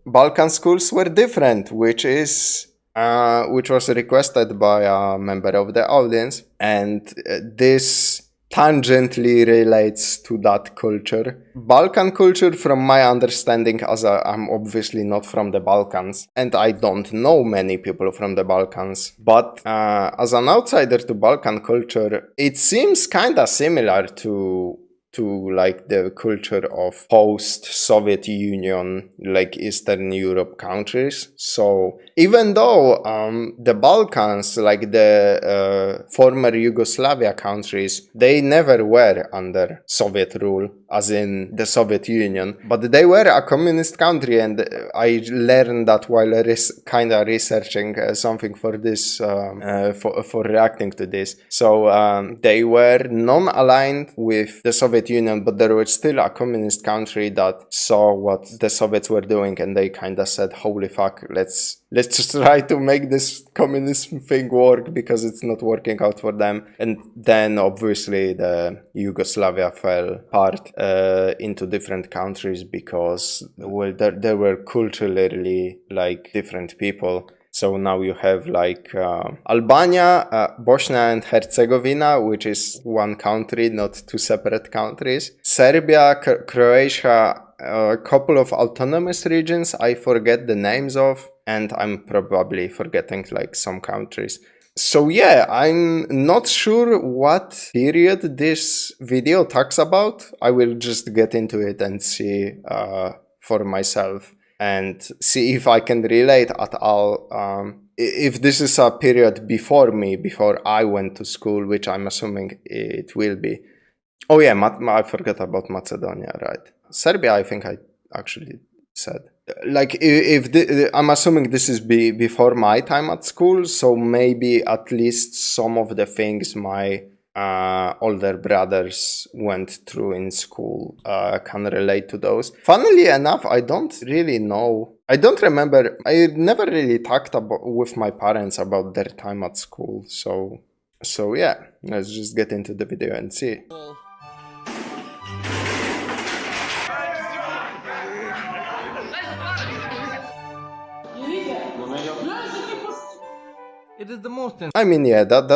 Balkan Schools Were Different, which was requested by a member of the audience, and this tangentially relates to that culture. Balkan culture, from my understanding, I'm obviously not from the Balkans, and I don't know many people from the Balkans, but as an outsider to Balkan culture, it seems kind of similar to like the culture of post-Soviet Union, like Eastern Europe countries. So even though the Balkans, like the former Yugoslavia countries, they never were under Soviet rule, as in the Soviet Union, but they were a communist country, and I learned that while kind of researching something for this, for reacting to this. So they were non-aligned with the Soviet Union, but there was still a communist country that saw what the Soviets were doing, and they kind of said, "Holy fuck, let's just try to make this communism thing work because it's not working out for them." And then obviously the Yugoslavia fell apart into different countries because, well, there were culturally like different people. So now you have like Albania, Bosnia and Herzegovina, which is one country, not two separate countries. Serbia, Croatia, a couple of autonomous regions I forget the names of, and I'm probably forgetting like some countries. So yeah, I'm not sure what period this video talks about. I will just get into it and see for myself and see if I can relate at all. If this is a period before me, before I went to school, which I'm assuming it will be. Oh yeah, I forgot about Macedonia, right? Serbia, I think I actually said. Like, I'm assuming this is before my time at school, so maybe at least some of the things my older brothers went through in school can relate to those. Funnily enough, I don't really know. I don't remember. I never really talked with my parents about their time at school. So yeah, let's just get into the video and see. It is the most. I mean, yeah, that's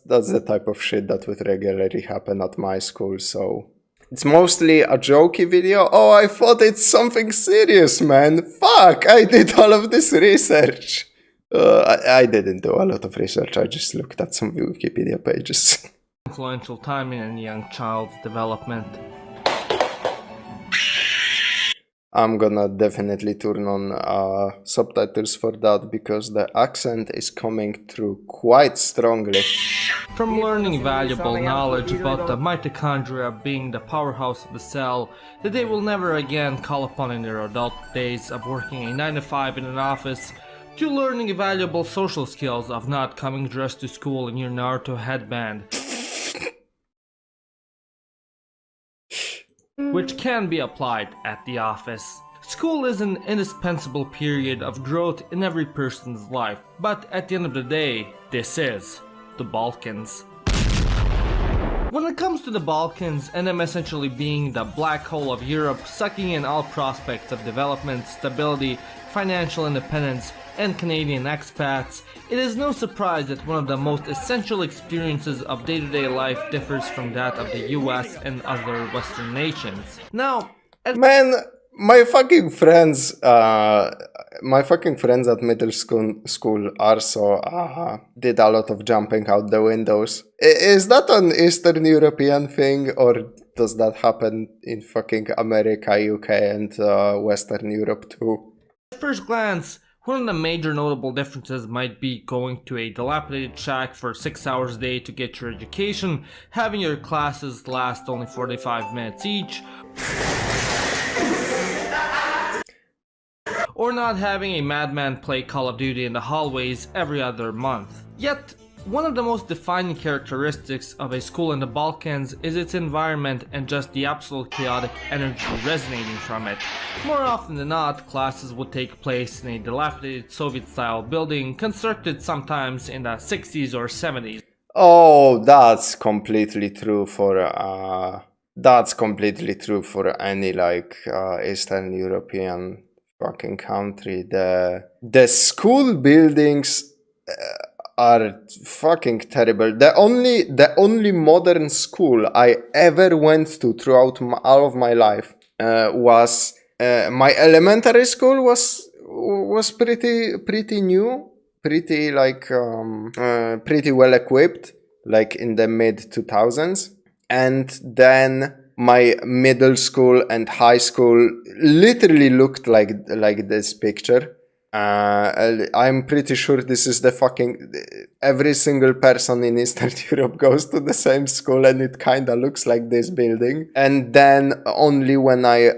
the type of shit that would regularly happen at my school. So it's mostly a jokey video. Oh, I thought it's something serious, man. Fuck, I did all of this research. I didn't do a lot of research. I just looked at some Wikipedia pages. Influential time in a young child's development. I'm gonna definitely turn on subtitles for that because the accent is coming through quite strongly. From learning valuable knowledge about the mitochondria being the powerhouse of the cell that they will never again call upon in their adult days of working a 9-to-5 in an office, to learning valuable social skills of not coming dressed to school in your Naruto headband, which can be applied at the office. School is an indispensable period of growth in every person's life, but at the end of the day, this is the Balkans. When it comes to the Balkans, and them essentially being the black hole of Europe, sucking in all prospects of development, stability, financial independence, and Canadian expats, it is no surprise that one of the most essential experiences of day-to-day life differs from that of the US and other Western nations. Now, man, my fucking friends at middle school also did a lot of jumping out the windows. Is that an Eastern European thing, or does that happen in fucking America, UK, and Western Europe too? at first glance, one of the major notable differences might be going to a dilapidated shack for 6 hours a day to get your education, having your classes last only 45 minutes each, or not having a madman play Call of Duty in the hallways every other month. Yet, one of the most defining characteristics of a school in the Balkans is its environment and just the absolute chaotic energy resonating from it. More often than not, classes would take place in a dilapidated Soviet-style building constructed sometimes in the 60s or 70s. Oh, that's completely true for any like Eastern European fucking country. The school buildings are fucking terrible. The only modern school I ever went to throughout all of my life was my elementary school was pretty new, pretty like pretty well equipped, like in the mid 2000s, and then my middle school and high school literally looked like this picture. I'm pretty sure this is the fucking... Every single person in Eastern Europe goes to the same school and it kinda looks like this building. And then only when I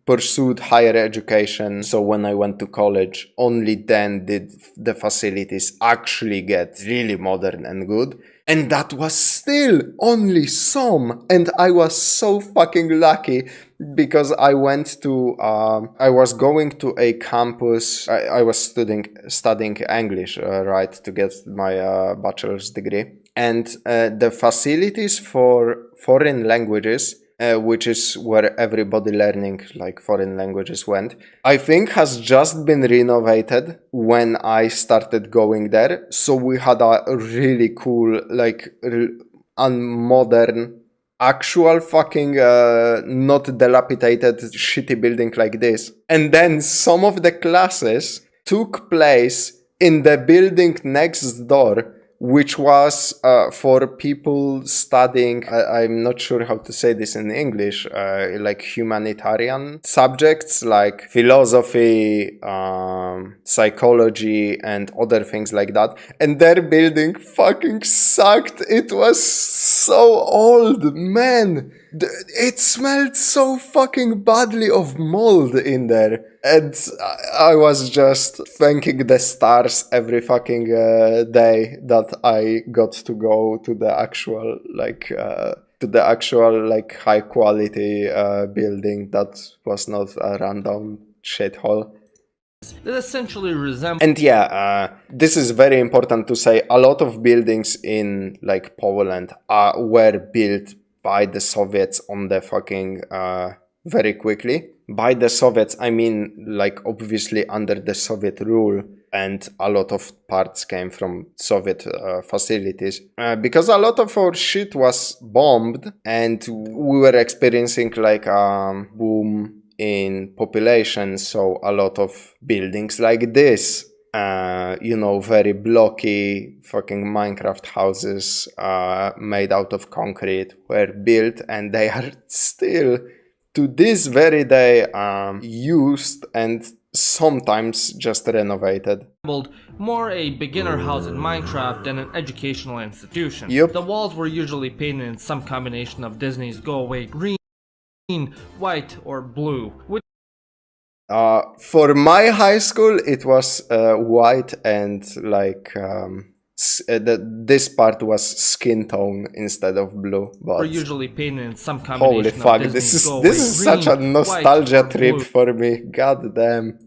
pursued higher education, so when I went to college, only then did the facilities actually get really modern and good. And that was still only some. And I was so fucking lucky because I was going to a campus. I was studying English, right, to get my bachelor's degree. And the facilities for foreign languages, which is where everybody learning like foreign languages went, I think has just been renovated when I started going there. So we had a really cool, like unmodern, actual fucking not dilapidated shitty building like this. And then some of the classes took place in the building next door, which was for people studying, I'm not sure how to say this in English, like humanitarian subjects like philosophy, psychology, and other things like that. And their building fucking sucked. It was so old, man. It smelled so fucking badly of mold in there. And I was just thanking the stars every fucking day that I got to go to the actual high quality building that was not a random shithole. That essentially resemble. And yeah, this is very important to say. A lot of buildings in like Poland were built by the Soviets on the fucking very quickly. By the Soviets, I mean like obviously under the Soviet rule, and a lot of parts came from Soviet facilities because a lot of our shit was bombed, and we were experiencing like a boom in population. So a lot of buildings like this, very blocky fucking Minecraft houses made out of concrete were built, and they are still to this very day used and sometimes just renovated. More a beginner house in Minecraft than an educational institution. Yep. The walls were usually painted in some combination of Disney's go away green, white, or blue. For my high school, it was white and like this part was skin tone instead of blue. But were usually painted in some combination holy fuck, of this Disney's is such a nostalgia trip for me. God damn.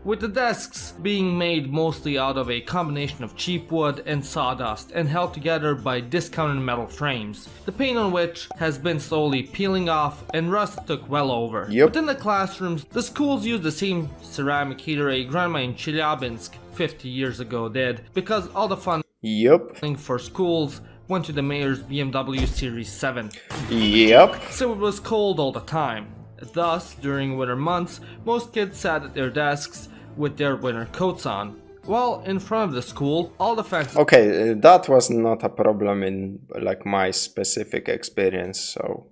With the desks being made mostly out of a combination of cheap wood and sawdust and held together by discounted metal frames, the paint on which has been slowly peeling off and rust took well over. Yep. Within the classrooms, the schools used the same ceramic heater a grandma in Chelyabinsk 50 years ago did, because all the funding for schools went to the mayor's BMW Series 7. Yep. So it was cold all the time. Thus, during winter months, most kids sat at their desks with their winter coats on. While in front of the school, all the fences... Okay, that was not a problem in like my specific experience, so...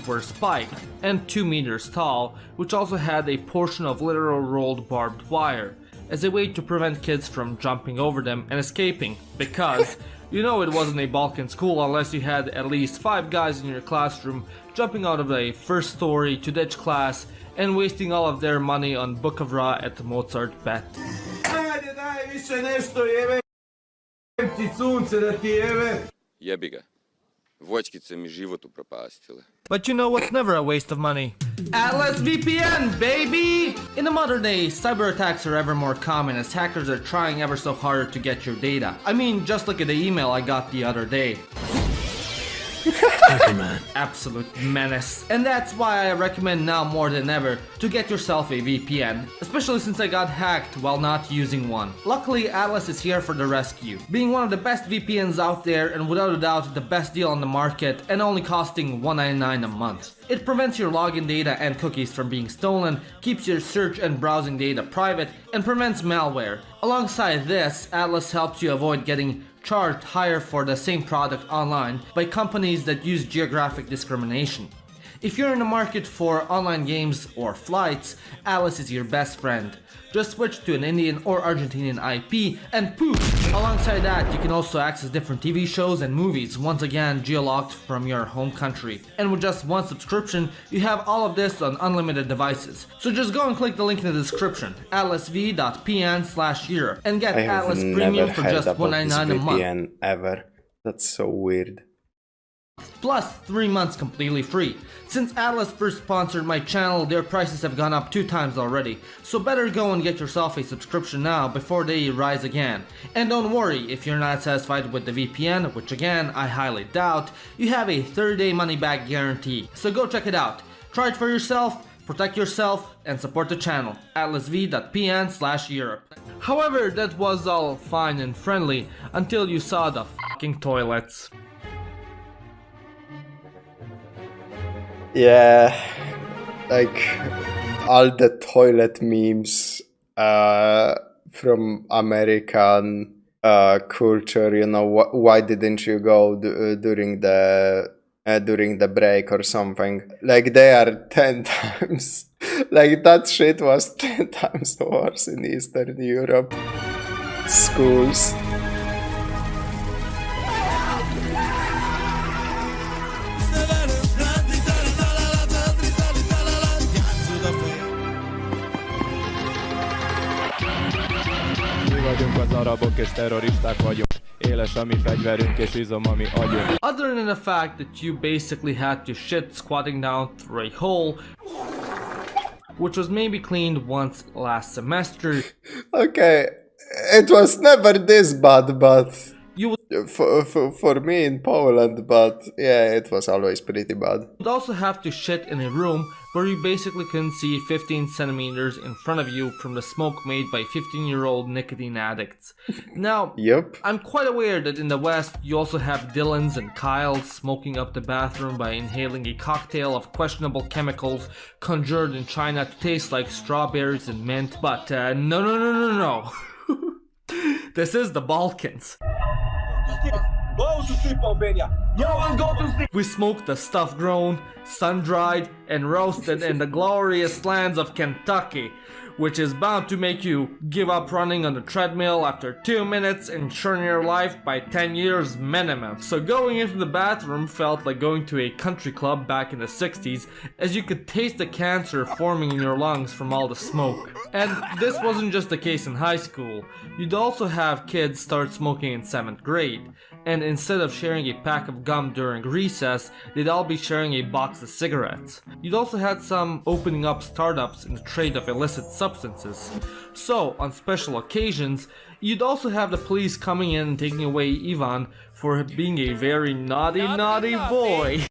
were spiked and 2 meters tall, which also had a portion of literal rolled barbed wire, as a way to prevent kids from jumping over them and escaping, because... You know it wasn't a Balkan school unless you had at least 5 guys in your classroom jumping out of a first story to ditch class and wasting all of their money on Book of Ra at the Mozart bet. Jebi ga. Voćkice mi život upropastile. But you know what's never a waste of money? Atlas VPN, baby! In the modern day, cyber attacks are ever more common as hackers are trying ever so hard to get your data. I mean, just look at the email I got the other day. absolute menace. And that's why I recommend now more than ever to get yourself a VPN, especially since I got hacked while not using one. Luckily, Atlas is here for the rescue, being one of the best VPNs out there and without a doubt the best deal on the market and only costing $1.99 a month. It prevents your login data and cookies from being stolen, keeps your search and browsing data private, and prevents malware. Alongside this, Atlas helps you avoid getting charged higher for the same product online by companies that use geographic discrimination. If you're in the market for online games or flights, Atlas is your best friend. Just switch to an Indian or Argentinian IP and poof! Alongside that, you can also access different TV shows and movies, once again geolocked from your home country. And with just one subscription, you have all of this on unlimited devices. So just go and click the link in the description, atlasv.pn/Europe, and get Atlas Premium for just $1.99 a month. VPN ever. That's so weird. Plus 3 months completely free. Since Atlas first sponsored my channel, their prices have gone up 2 times already, so better go and get yourself a subscription now before they rise again. And don't worry, if you're not satisfied with the VPN, which again I highly doubt, you have a 30-day money-back guarantee, so go check it out. Try it for yourself, protect yourself, and support the channel, atlasv.pn/Europe. However, that was all fine and friendly until you saw the fucking toilets. Yeah, like all the toilet memes from American culture, you know, why didn't you go during the break or something? Like they are 10 times, like that shit was 10 times worse in Eastern Europe schools. vagyunk az arabok és terroristák vagyunk. Éles a mi fegyverünk és izom a mi agyunk. Other than the fact that you basically had to shit squatting down through a hole, which was maybe cleaned once last semester. Okay, it was never this bad, but You would for me in Poland, but yeah, it was always pretty bad. also have to shit in a room where you basically couldn't see 15 centimeters in front of you from the smoke made by 15-year-old nicotine addicts. Now, Yep. I'm quite aware that in the West you also have Dylans and Kyles smoking up the bathroom by inhaling a cocktail of questionable chemicals conjured in China to taste like strawberries and mint, but no. This is the Balkans. Go to sleep, Albania. No one go to sleep. We smoke the stuff grown, sun-dried, and roasted in the glorious lands of Kentucky, which is bound to make you give up running on the treadmill after 2 minutes and shorten your life by 10 years minimum. So going into the bathroom felt like going to a country club back in the 60s, as you could taste the cancer forming in your lungs from all the smoke. And this wasn't just the case in high school. You'd also have kids start smoking in 7th grade. And instead of sharing a pack of gum during recess, they'd all be sharing a box of cigarettes. You'd also had some opening up startups in the trade of illicit substances. So, on special occasions, you'd also have the police coming in and taking away Ivan for being a very naughty boy.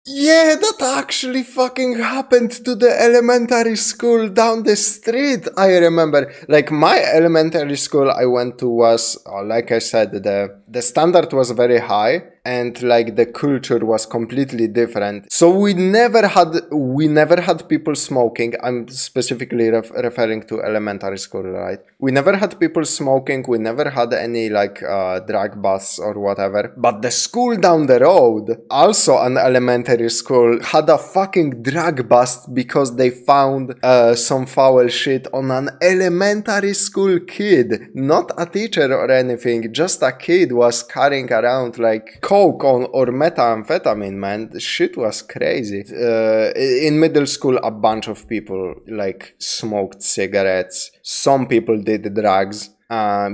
Yeah, that actually fucking happened to the elementary school down the street. I remember, like my elementary school I went to was, like I said, the standard was very high and like the culture was completely different. So we never had people smoking. I'm specifically referring to elementary school, right? We never had people smoking. We never had any like drug busts or whatever. But the school down the road, also an elementary school, had a fucking drug bust because they found some foul shit on an elementary school kid. Not a teacher or anything, just a kid was carrying around like coke or methamphetamine, man. The shit was crazy. In middle school, a bunch of people like smoked cigarettes. Some people did drugs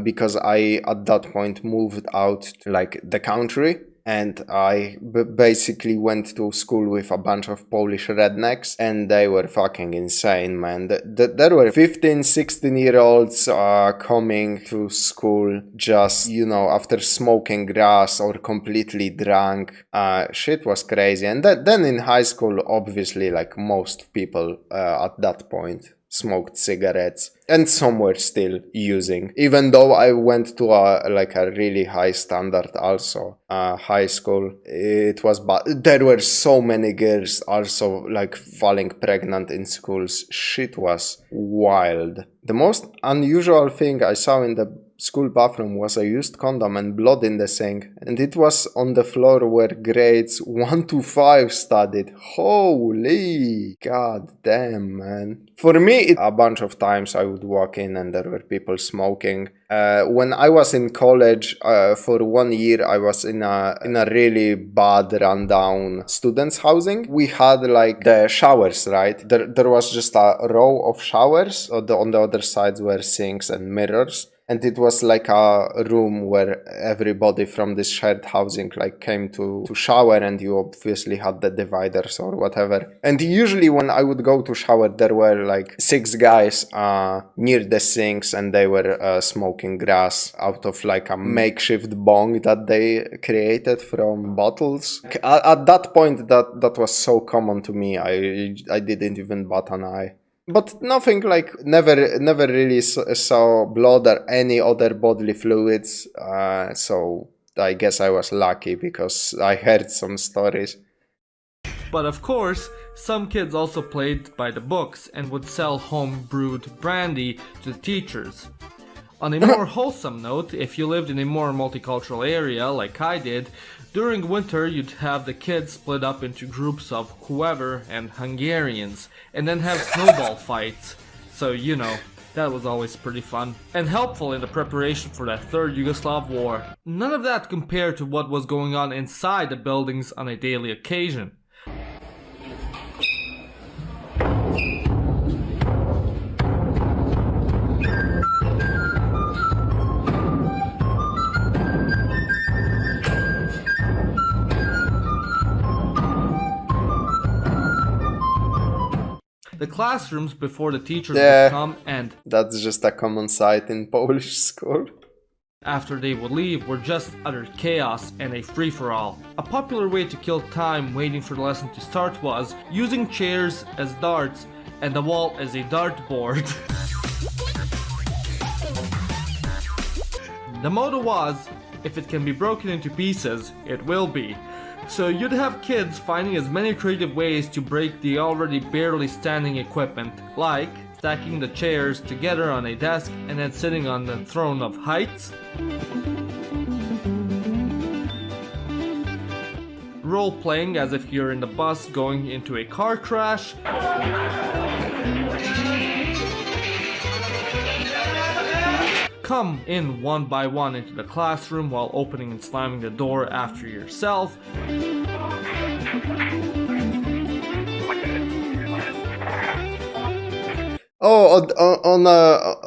because I at that point moved out to like the country. and I basically went to school with a bunch of Polish rednecks, and they were fucking insane, man. There were 15, 16-year-olds coming to school just, you know, after smoking grass or completely drunk. Shit was crazy. And then in high school, obviously, like most people at that point, smoked cigarettes, and some were still using, even though I went to a really high standard also high school. It was bad. There were so many girls also like falling pregnant in schools. Shit was wild. The most unusual thing I saw in the school bathroom was a used condom and blood in the sink, and it was on the floor where grades 1 to 5 studied. Holy god damn, man. For me, a bunch of times I would walk in and there were people smoking. When I was in college, for 1 year I was in a really bad rundown students housing. We had like the showers, right? There was just a row of showers. On the other sides were sinks and mirrors. And it was like a room where everybody from this shared housing like came to shower, and you obviously had the dividers or whatever. And usually when I would go to shower, there were like 6 guys near the sinks, and they were smoking grass out of like a makeshift bong that they created from bottles. At that point, that was so common to me, I didn't even bat an eye. But nothing like, never really saw blood or any other bodily fluids. So I guess I was lucky because I heard some stories. But of course, some kids also played by the books and would sell home-brewed brandy to the teachers. On a more wholesome note, if you lived in a more multicultural area like I did, during winter you'd have the kids split up into groups of whoever and Hungarians, and then have snowball fights. So, you know, that was always pretty fun, and helpful in the preparation for that Third Yugoslav War. None of that compared to what was going on inside the buildings on a daily occasion. The classrooms before the teachers would come, and that's just a common sight in Polish school. After they would leave were just utter chaos and a free-for-all. A popular way to kill time waiting for the lesson to start was using chairs as darts and the wall as a dartboard. The motto was, if it can be broken into pieces, it will be. So you'd have kids finding as many creative ways to break the already barely standing equipment, like stacking the chairs together on a desk and then sitting on the throne of heights, role-playing as if you're in the bus going into a car crash, come in one by one into the classroom while opening and slamming the door after yourself, Oh,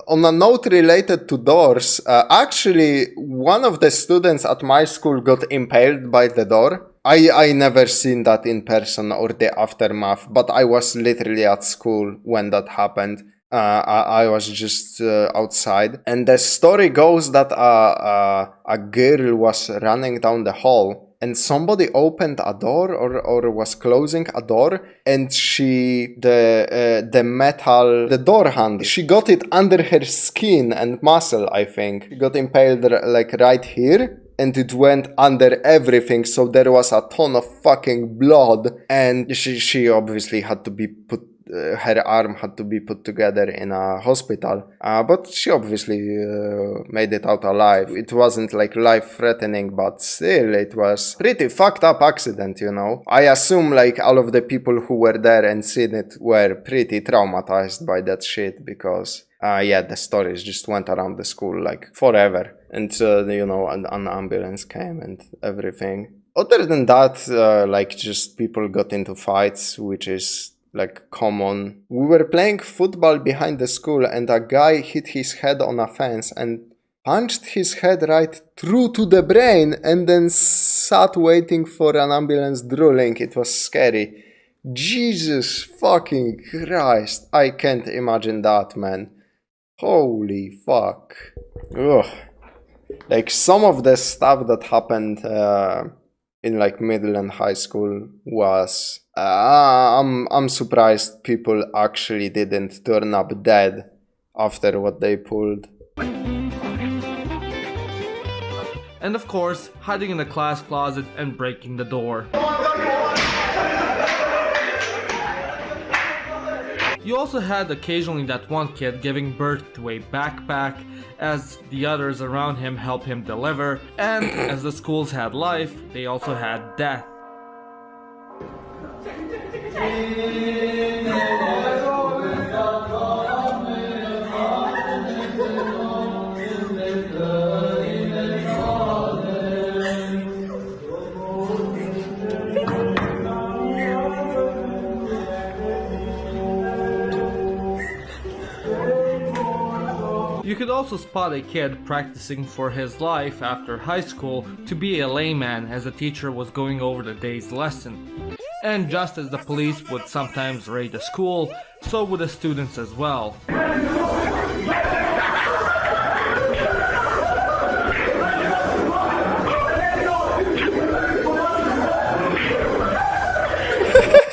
on a note related to doors, actually, one of the students at my school got impaled by the door. I never seen that in person or the aftermath, but I was literally at school when that happened. I was just outside, and the story goes that a girl was running down the hall, and somebody opened a door or was closing a door, and the door handle, she got it under her skin and muscle, I think. She got impaled like right here, and it went under everything, so there was a ton of fucking blood, and she obviously had to be her arm had to be put together in a hospital, but she obviously made it out alive. It wasn't like life-threatening, but still, it was pretty fucked up accident, you know. I assume like all of the people who were there and seen it were pretty traumatized by that shit, because the stories just went around the school like forever, and you know, an ambulance came and everything. Other than that, like just people got into fights, which is like common. We were playing football behind the school, and a guy hit his head on a fence, and punched his head right through to the brain, and then sat waiting for an ambulance drooling. It was scary. Jesus fucking Christ. I can't imagine that, man. Holy fuck. Ugh. Like, some of the stuff that happened in like middle and high school was... I'm surprised people actually didn't turn up dead after what they pulled. And of course, hiding in the class closet and breaking the door. You also had occasionally that one kid giving birth to a backpack as the others around him help him deliver, and as the schools had life, they also had death. You could also spot a kid practicing for his life after high school to be a layman as the teacher was going over the day's lesson. And just as the police would sometimes raid the school, so would the students as well.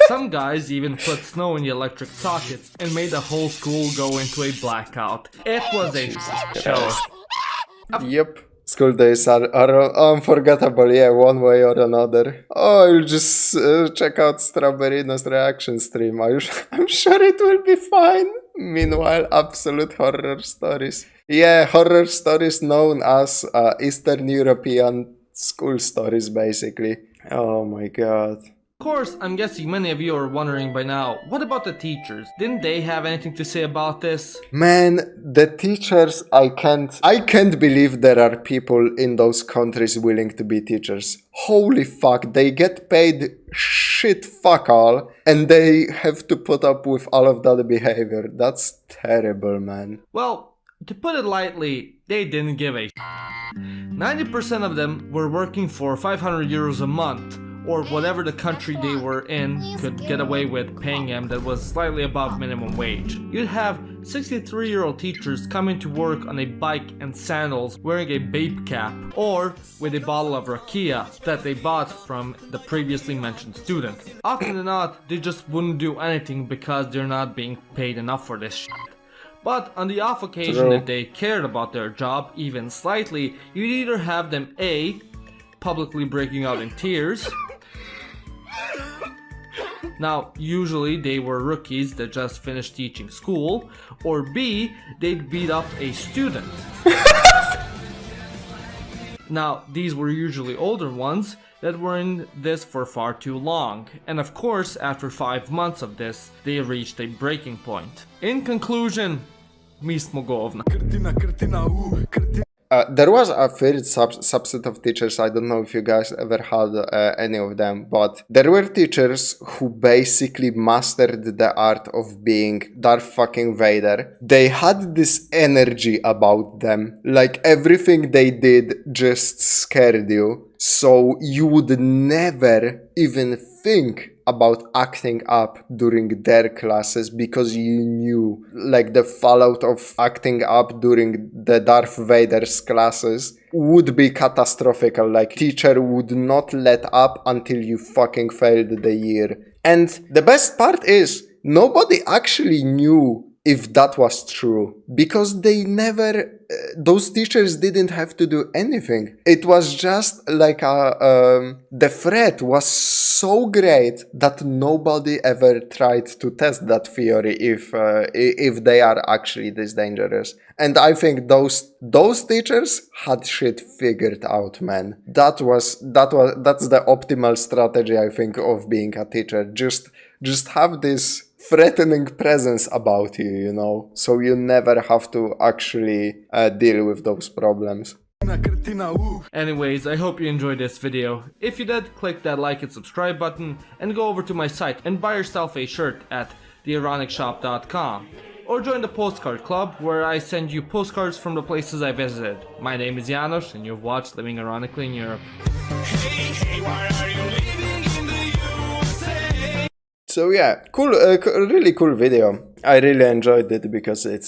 Some guys even put snow in the electric sockets and made the whole school go into a blackout. It was a show. Yep. School days are unforgettable, yeah, one way or another. Oh, I'll just check out Strawberry's reaction stream. I'm sure it will be fine. Meanwhile, absolute horror stories. Yeah, horror stories known as Eastern European school stories, basically. Oh my god. Of course, I'm guessing many of you are wondering by now, what about the teachers? Didn't they have anything to say about this? Man, the teachers, I can't believe there are people in those countries willing to be teachers. Holy fuck, they get paid shit fuck all, and they have to put up with all of that behavior. That's terrible, man. Well, to put it lightly, they didn't give a 90% of them were working for 500 euros a month, or whatever the country they were in could get away with paying them that was slightly above minimum wage. You'd have 63-year-old teachers coming to work on a bike and sandals wearing a babe cap, or with a bottle of rakia that they bought from the previously mentioned student. Often than not, they just wouldn't do anything because they're not being paid enough for this shit. But on the off occasion that they cared about their job even slightly, you'd either have them A, publicly breaking out in tears. Now, usually they were rookies that just finished teaching school, or B, they'd beat up a student. Now, these were usually older ones that were in this for far too long, and of course, after 5 months of this, they reached a breaking point. In conclusion, mismo govna. There was a third subset of teachers, I don't know if you guys ever had any of them, but there were teachers who basically mastered the art of being Darth fucking Vader. They had this energy about them, like everything they did just scared you, so you would never even think about acting up during their classes because you knew like the fallout of acting up during the Darth Vader's classes would be catastrophical. Like, teacher would not let up until you fucking failed the year. And the best part is nobody actually knew if that was true, because they never, those teachers didn't have to do anything. It was just like the threat was so great that nobody ever tried to test that theory if they are actually this dangerous. And I think those teachers had shit figured out, man. That's the optimal strategy, I think, of being a teacher. Just have this threatening presence about you, you know, so you never have to actually deal with those problems. Anyways, I hope you enjoyed this video. If you did, click that like and subscribe button and go over to my site and buy yourself a shirt at theironicsshop.com. or join the postcard club where I send you postcards from the places I visited. My name is Janos and you've watched Living Ironically in Europe. Hey, why are you living in the USA? So yeah, cool, really cool video. I really enjoyed it because it's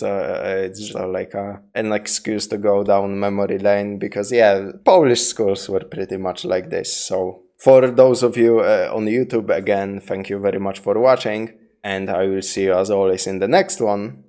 just like an excuse to go down memory lane, because yeah, Polish schools were pretty much like this. So for those of you on YouTube, again, thank you very much for watching, and I will see you as always in the next one.